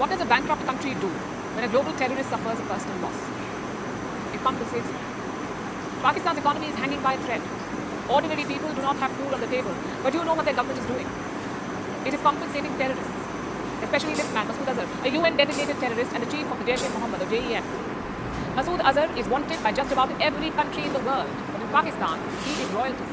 What does a bankrupt country do when a global terrorist suffers a personal loss? It compensates. Pakistan's economy is hanging by a thread. Ordinary people do not have food on the table, but you know what their government is doing. It is compensating terrorists, especially this man, Masood Azhar, a UN-designated terrorist and the chief of the Jaish-e-Mohammed, or JEM. Masood Azhar is wanted by just about every country in the world, but in Pakistan, he is royalty.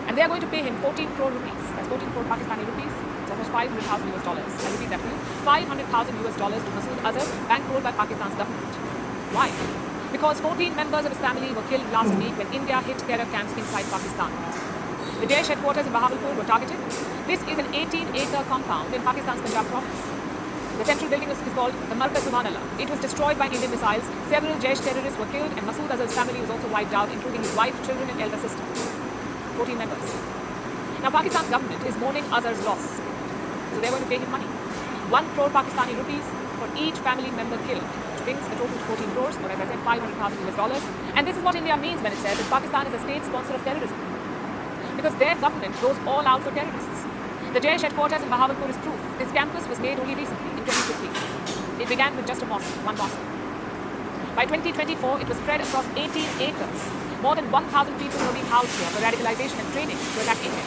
And they are going to pay him 14 crore rupees. That's 14 crore Pakistani rupees. It's almost $500,000 US. I repeat that for you. $500,000 US to Masood Azhar, bankrolled by Pakistan's government. Why? Because 14 members of his family were killed last week when India hit terror camps inside Pakistan. The Jaish headquarters in Bahawalpur were targeted. This is an 18-acre compound in Pakistan's Punjab province. The central building is called the Markaz Subhanallah. It was destroyed by Indian missiles. Several Jaish terrorists were killed, and Masood Azhar's family was also wiped out, including his wife, children, and elder sister. 14 members. Now, Pakistan's government is mourning Azhar's loss, so they're going to pay him money. 1 crore Pakistani rupees for each family member killed, which brings the total to 14 crores, or as I said, $500,000 US. And this is what India means when it says that Pakistan is a state sponsor of terrorism. Because their government goes all out for terrorists. The Jaish headquarters in Bahawalpur is proof. This campus was made only recently, in 2015. It began with just a mosque, one mosque. By 2024, it was spread across 18 acres. More than 1,000 people were being housed here for radicalization and training to attack India.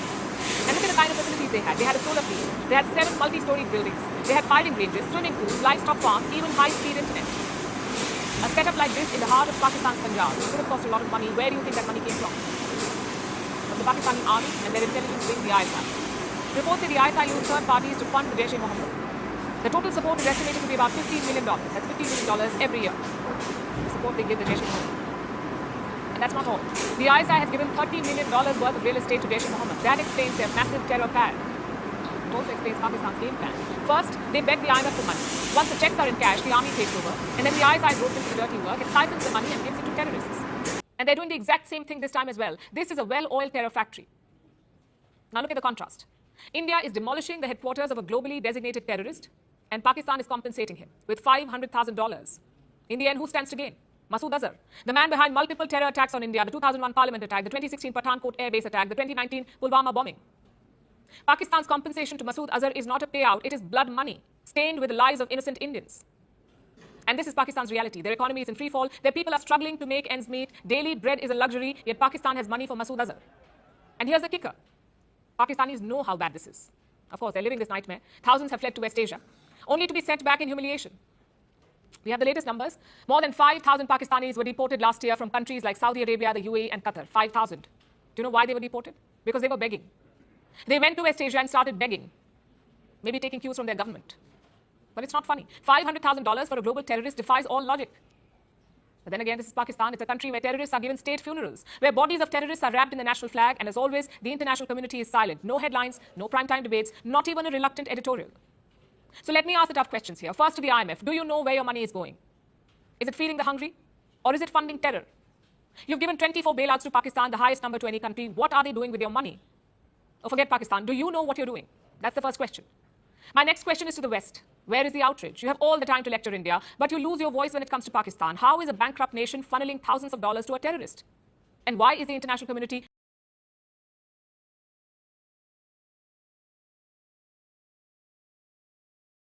And look at the kind of facilities they had. They had a solar field. They had 7 multi-story buildings. They had firing ranges, swimming pools, livestock farms, even high-speed internet. A setup like this in the heart of Pakistan's Punjab would have cost a lot of money. Where do you think that money came from? From the Pakistani army and their intelligence wing, the ISI. Reports say the ISI used third parties to fund the Jaish-e-Mohammed. The total support is estimated to be about $15 million. That's $15 million every year. The support they give the Jaish-e-Mohammed. And that's not all. The ISI has given $30 million worth of real estate to Jaish-e-Mohammed. That explains their massive terror pad. It also explains Pakistan's game plan. First, they beg the IMF for money. Once the checks are in cash, the army takes over. And then the ISI ropes into the dirty work. It siphons the money and gives it to terrorists. And they're doing the exact same thing this time as well. This is a well-oiled terror factory. Now look at the contrast. India is demolishing the headquarters of a globally designated terrorist, and Pakistan is compensating him with $500,000. In the end, who stands to gain? Masood Azhar, the man behind multiple terror attacks on India, the 2001 Parliament attack, the 2016 Pathankot air base attack, the 2019 Pulwama bombing. Pakistan's compensation to Masood Azhar is not a payout, it is blood money, stained with the lives of innocent Indians. And this is Pakistan's reality. Their economy is in free fall, their people are struggling to make ends meet, daily bread is a luxury, yet Pakistan has money for Masood Azhar. And here's the kicker. Pakistanis know how bad this is. Of course, they're living this nightmare. Thousands have fled to West Asia, only to be sent back in humiliation. We have the latest numbers. More than 5,000 Pakistanis were deported last year from countries like Saudi Arabia, the UAE, and Qatar. 5,000. Do you know why they were deported? Because they were begging. They went to West Asia and started begging, maybe taking cues from their government. But it's not funny. $500,000 for a global terrorist defies all logic. But then again, this is Pakistan. It's a country where terrorists are given state funerals, where bodies of terrorists are wrapped in the national flag, and as always, the international community is silent. No headlines, no primetime debates, not even a reluctant editorial. So let me ask the tough questions here. First to the IMF, do you know where your money is going? Is it feeding the hungry? Or is it funding terror? You've given 24 bailouts to Pakistan, the highest number to any country. What are they doing with your money? Oh, forget Pakistan. Do you know what you're doing? That's the first question. My next question is to the West. Where is the outrage? You have all the time to lecture India, but you lose your voice when it comes to Pakistan. How is a bankrupt nation funneling thousands of dollars to a terrorist? And why is the international community